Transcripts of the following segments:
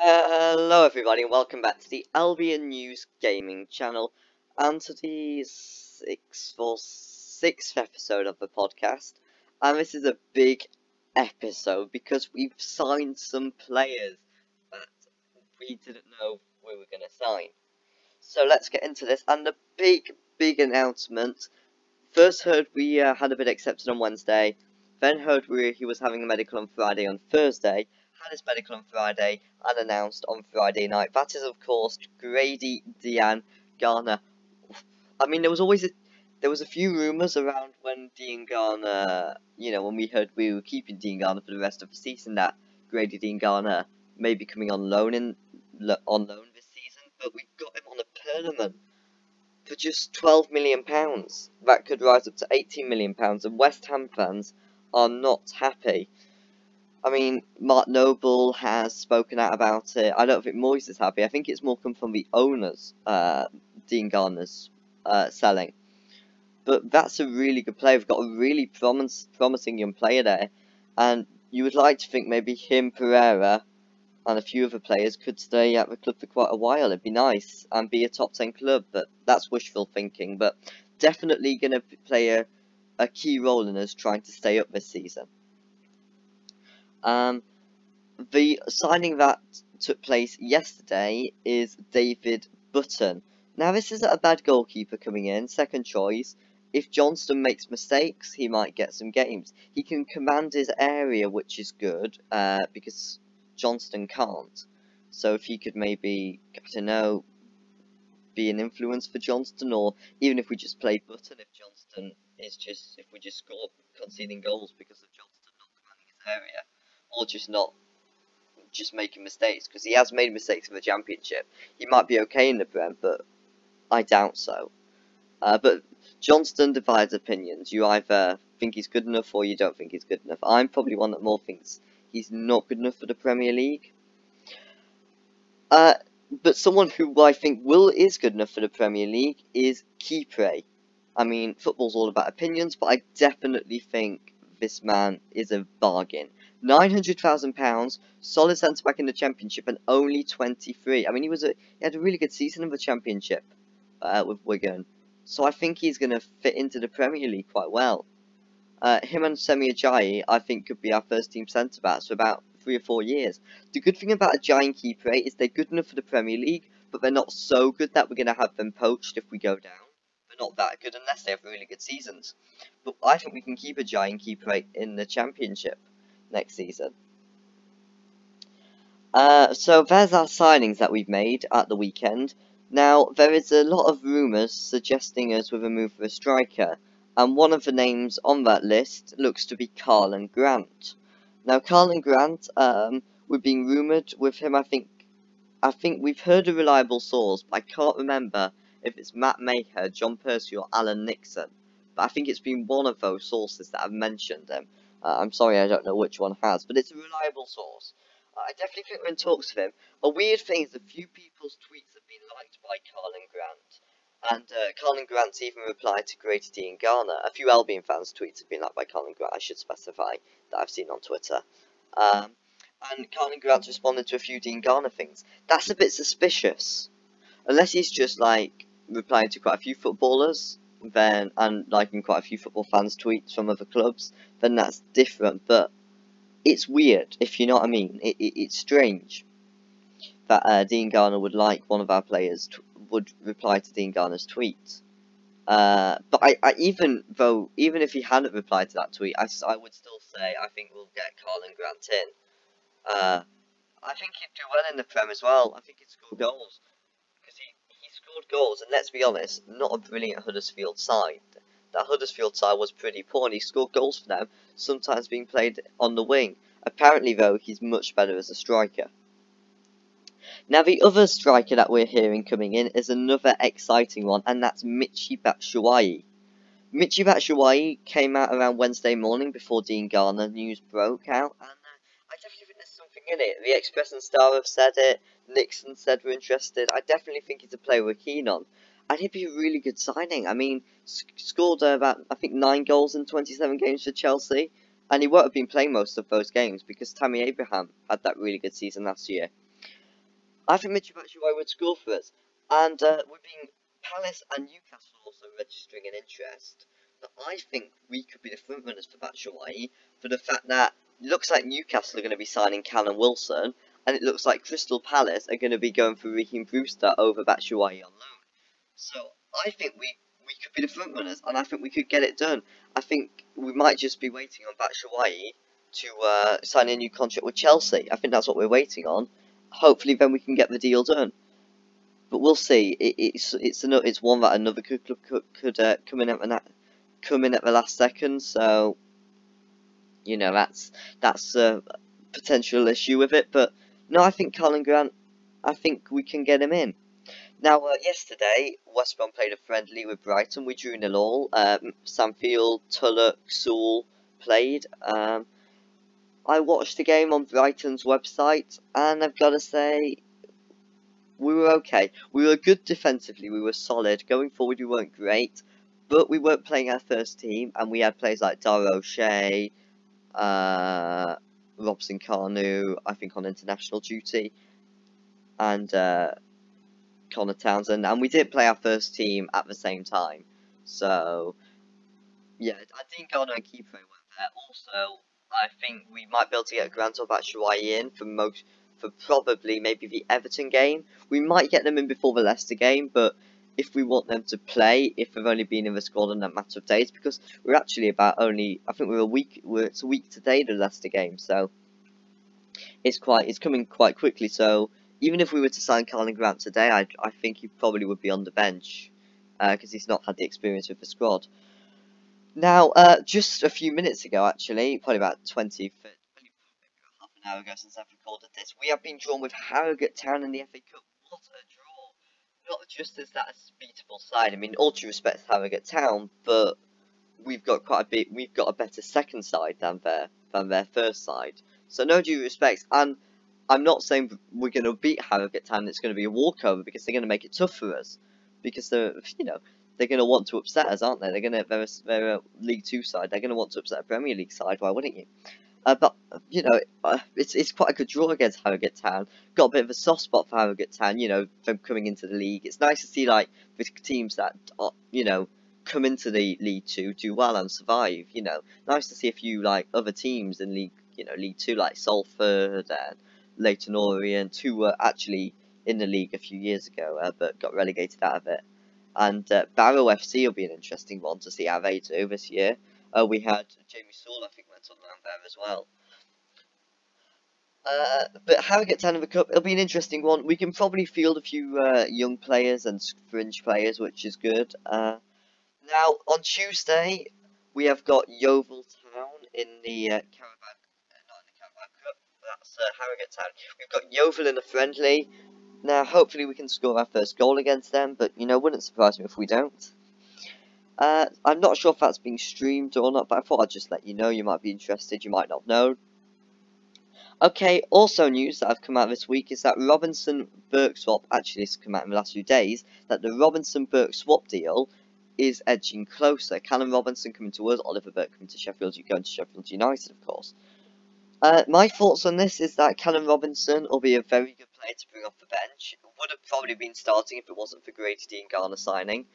Hello everybody and welcome back to the Albion News Gaming channel and to the sixth episode of the podcast. And this is a big episode because we've signed some players that we didn't know we were going to sign. So let's get into this, and the big announcement. First heard we had a bid accepted on Wednesday, then heard he was having a medical on Friday. On Thursday, had his medical on Friday, and announced on Friday night. That is, of course, Grady Diangana. I mean, there was a few rumours around when Diangana, when we heard we were keeping Diangana for the rest of the season, that Grady Diangana may be coming on loan this season, but we got him on a permanent for just £12 million. That could rise up to £18 million, and West Ham fans are not happy. I mean, Mark Noble has spoken out about it. I don't think Moyes is happy. I think it's more come from the owners, Diangana's selling. But that's a really good player. We've got a really promising young player there, and you would like to think maybe him, Pereira, and a few other players could stay at the club for quite a while. It'd be nice and be a top 10 club, but that's wishful thinking. But definitely going to play a key role in us trying to stay up this season. The signing that took place yesterday is David Button. Now, this isn't a bad goalkeeper coming in, second choice. If Johnston makes mistakes, he might get some games. He can command his area, which is good, because Johnston can't. So if he could maybe, I don't know, be an influence for Johnston, or even if we just play Button, if we just score conceding goals because of Johnston not commanding his area, or just making mistakes, because he has made mistakes in the Championship. He might be okay in the Prem, but I doubt so. But Johnston divides opinions. You either think he's good enough or you don't think he's good enough. I'm probably one that more thinks he's not good enough for the Premier League. But someone who I think is good enough for the Premier League is Kipre. I mean, football's all about opinions, but I definitely think this man is a bargain. £900,000, solid centre-back in the Championship, and only 23. I mean, he had a really good season in the Championship with Wigan. So I think he's going to fit into the Premier League quite well. Him and Semi Ajayi, I think, could be our first team centre-backs for about 3 or 4 years. The good thing about Ajayi and Kipre is they're good enough for the Premier League, but they're not so good that we're going to have them poached if we go down. They're not that good unless they have really good seasons. But I think we can keep Ajayi and Kipre in the Championship next season. So there's our signings that we've made at the weekend. Now, there is a lot of rumours suggesting us with a move for a striker, and one of the names on that list looks to be Karlan Grant. Now, Karlan Grant, we're being rumoured with him. I think we've heard a reliable source, but I can't remember if it's Matt Maher, John Percy, or Alan Nixon. But I think it's been one of those sources that have mentioned him. I'm sorry, I don't know which one has, but it's a reliable source. I definitely think we're in talks with him. A weird thing is a few people's tweets have been liked by Karlan Grant. And Karlan Grant's even replied to Grady Diangana. A few Albion fans' tweets have been liked by Karlan Grant, I should specify, that I've seen on Twitter. And Karlan Grant responded to a few Diangana things. That's a bit suspicious. Unless he's just, like, replying to quite a few footballers, and liking quite a few football fans' tweets from other clubs, then that's different. But it's weird, if you know what I mean. It's strange that Diangana would like one of our players would reply to Diangana's tweet. But even if he hadn't replied to that tweet, I would still say I think we'll get Karlan Grant in. I think he'd do well in the Prem as well. I think he'd score goals, because he scored goals, and let's be honest, not a brilliant Huddersfield side. That Huddersfield side was pretty poor, and he scored goals for them, sometimes being played on the wing. Apparently, though, he's much better as a striker. Now, the other striker that we're hearing coming in is another exciting one, and that's Michy Batshuayi. Michy Batshuayi came out around Wednesday morning before Diangana news broke out, and I definitely think there's something in it. The Express and Star have said it, Nixon said we're interested. I definitely think he's a player we're keen on. And he'd be a really good signing. I mean, scored about, I think, 9 goals in 27 games for Chelsea. And he won't have been playing most of those games because Tammy Abraham had that really good season last year. I think Michy Batshuayi would score for us. And we're being Palace and Newcastle also registering an interest. But I think we could be the front runners for Batshuayi for the fact that it looks like Newcastle are going to be signing Callum Wilson, and it looks like Crystal Palace are going to be going for Raheem Brewster over Batshuayi on loan. So I think we could be the front runners, and I think we could get it done. I think we might just be waiting on Batshuayi to sign a new contract with Chelsea. I think that's what we're waiting on. Hopefully, then we can get the deal done. But we'll see. It's one that another could come in at the last second. So you know that's a potential issue with it. But no, I think Colin Grant. I think we can get him in. Now, yesterday, West Brom played a friendly with Brighton. We drew 0-0. Samfield, Tulloch, Sewell played. I watched the game on Brighton's website, and I've got to say, we were okay. We were good defensively. We were solid. Going forward, we weren't great, but we weren't playing our first team, and we had players like Dara O'Shea, Robson Carnu, I think on international duty, and Connor Townsend, and we didn't play our first team at the same time. So, yeah, I think Diangana and Keeper went there. Also, I think we might be able to get Grant or Batshuayi in for probably maybe the Everton game. We might get them in before the Leicester game, but if we want them to play, if they've only been in the squad in that matter of days, because we're actually about only, I think it's a week today, the Leicester game, so it's coming quite quickly. So even if we were to sign Colin Grant today, I think he probably would be on the bench because he's not had the experience with the squad. Now, just a few minutes ago, actually, probably about half an hour ago since I've recorded this, we have been drawn with Harrogate Town in the FA Cup. What a draw! Not just is that a beatable side. I mean, all due respect to Harrogate Town, but we've got a better second side than their first side. So no due respect, and I'm not saying we're going to beat Harrogate Town. It's going to be a walkover because they're going to make it tough for us, because they're going to want to upset us, aren't they? They're a League Two side. They're going to want to upset a Premier League side. Why wouldn't you? But it's quite a good draw against Harrogate Town. Got a bit of a soft spot for Harrogate Town. Them coming into the league. It's nice to see the teams that come into the League Two do well and survive. Nice to see a few other teams in League Two like Salford and Leyton Orient, who were actually in the league a few years ago, but got relegated out of it. And Barrow FC will be an interesting one to see how they do this year. We had Jamie Saul, I think, went on around there as well. But Harrogate Town in the Cup, it'll be an interesting one. We can probably field a few young players and fringe players, which is good. Now, on Tuesday, we have got Yeovil Town in the Carabao, not in the Carabao Cup, that's Harrogate Town. We've got Yeovil in a friendly. Now, hopefully we can score our first goal against them, but, wouldn't surprise me if we don't. I'm not sure if that's being streamed or not, but I thought I'd just let you know. You might be interested, you might not know. Okay, also news that have come out this week is that Robinson-Burke swap, actually this has come out in the last few days, that the Robinson-Burke swap deal is edging closer. Callum Robinson coming to us, Oliver Burke coming to Sheffield, going to Sheffield United, of course. My thoughts on this is that Callum Robinson will be a very good player to bring off the bench. Would have probably been starting if it wasn't for Grady Diangana signing.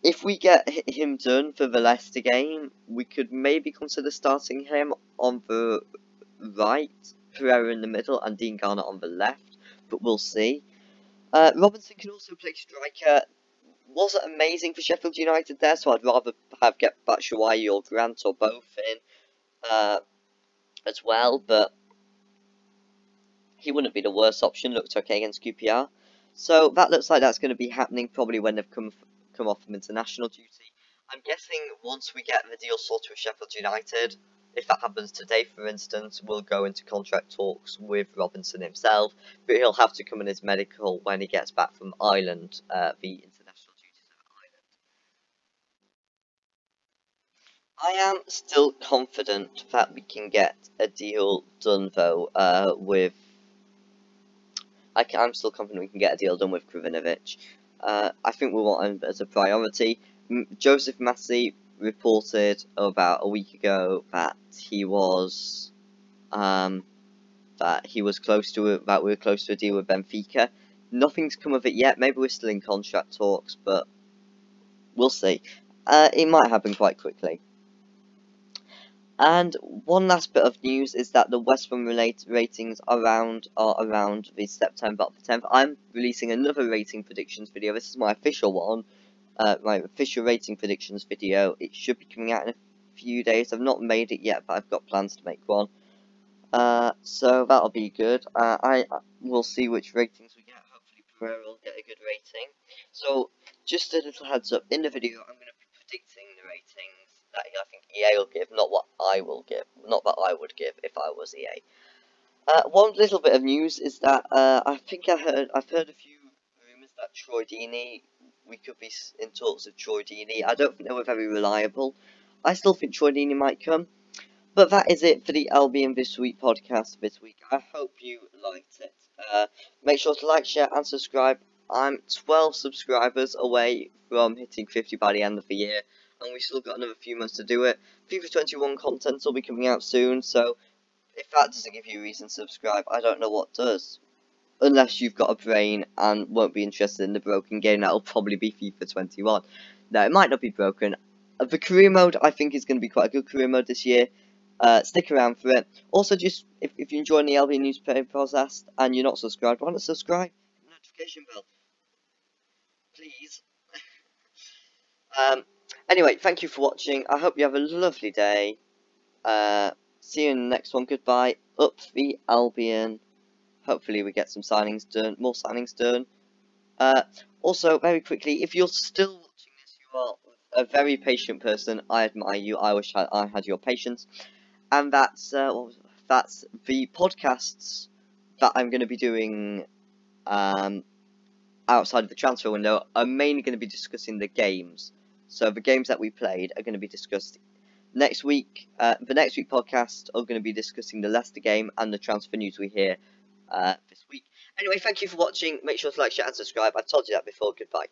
If we get him done for the Leicester game, we could maybe consider starting him on the right, Pereira in the middle, and Diangana on the left, but we'll see. Robinson can also play striker. Wasn't amazing for Sheffield United there, so I'd rather get Batshuayi or Grant or both in as well, but he wouldn't be the worst option. Looked okay against QPR. So that looks like that's going to be happening probably when they've come off from international duty. I'm guessing once we get the deal sorted with Sheffield United, if that happens today, for instance, we'll go into contract talks with Robinson himself, but he'll have to come in his medical when he gets back from Ireland, the international duties of Ireland. I am still confident that we can get a deal done, though, I'm still confident we can get a deal done with Krovinovic. I think we want him as a priority. Joseph Massey reported about a week ago that he was that that we were close to a deal with Benfica. Nothing's come of it yet. Maybe we're still in contract talks, but we'll see. It might happen quite quickly. And one last bit of news is that the West Brom ratings are around the September 10th. I'm releasing another rating predictions video. This is my official one, my official rating predictions video. It should be coming out in a few days. I've not made it yet, but I've got plans to make one. So that'll be good. I will see which ratings we get. Hopefully Pereira will get a good rating. So just a little heads up, in the video I'm going to be predicting the ratings that I think EA will give, not what I will give, not that I would give if I was EA. One little bit of news is that I've heard a few rumours that Troy Deeney, we could be in talks of Troy Deeney. I don't think they were very reliable. I still think Troy Deeney might come. But that is it for the Albion This Week podcast this week. I hope you liked it. Make sure to like, share and subscribe. I'm 12 subscribers away from hitting 50 by the end of the year, and we've still got another few months to do it. FIFA 21 content will be coming out soon, so if that doesn't give you a reason to subscribe, I don't know what does. Unless you've got a brain and won't be interested in the broken game, that'll probably be FIFA 21. No, it might not be broken. The career mode, I think, is going to be quite a good career mode this year. Stick around for it. Also, just if you're enjoying the Albion newspaper podcast and you're not subscribed, why not subscribe? Hit the notification bell, please. Anyway, thank you for watching. I hope you have a lovely day. See you in the next one. Goodbye. Up the Albion. Hopefully we get some signings done, more signings done. Also, very quickly, if you're still watching this, you are a very patient person. I admire you. I wish I had your patience. And that's the podcasts that I'm going to be doing outside of the transfer window are mainly going to be discussing the games. So the games that we played are going to be discussed next week. The next week podcast are going to be discussing the Leicester game and the transfer news we hear this week. Anyway, thank you for watching. Make sure to like, share and subscribe. I've told you that before. Goodbye.